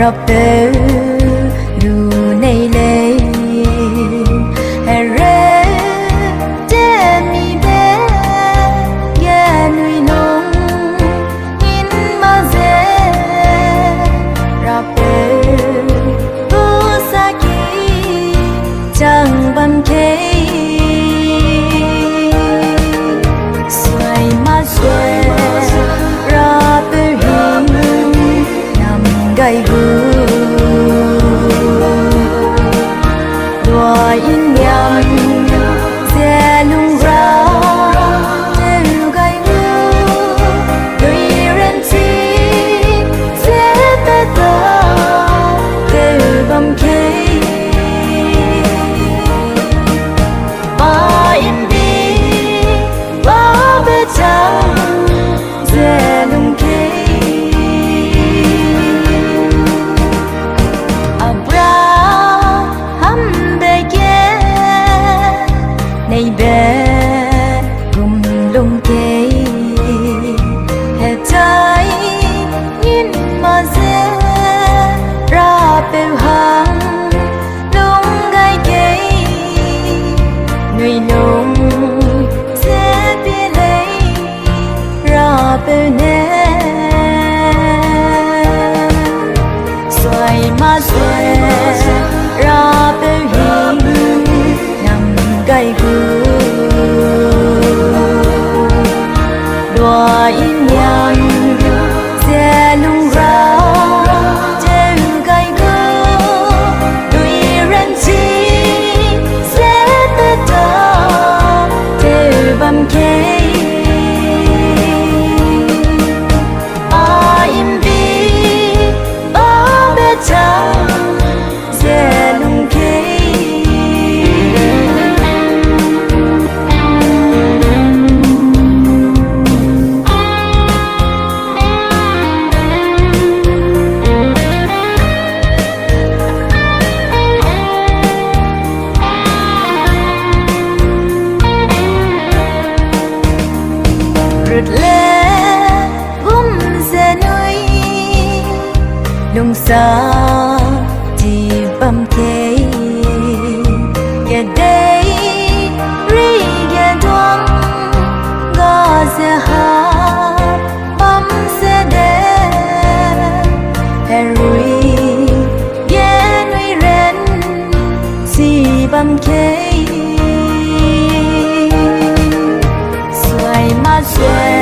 rabbe lu nei le re de mi be ye nui nong in ma ze rabbe bu sa ki chang bam ke swai ma swai rabbe gai gu đua in nhang xe lung ra trên gai gu đôi ren chi xe ta ta kêu bầm kê ba in đi ba bê trắng xe lung kê nei be gum lung ke he tai in ma ze ra pe hang lung gai ke nui lung se pi le ra pe ne xoay ma xoay ra pe hi nam gai gu đua in nhang xe lung ra trên gai gu đôi ren chi xe ta ta te bam ke a im bi ba be cha xe lung ke le gum ze nui lung sa ji bam ke ye dei ri ye dong ga ze ha bam se de herui ye nui ren si bam ke xoay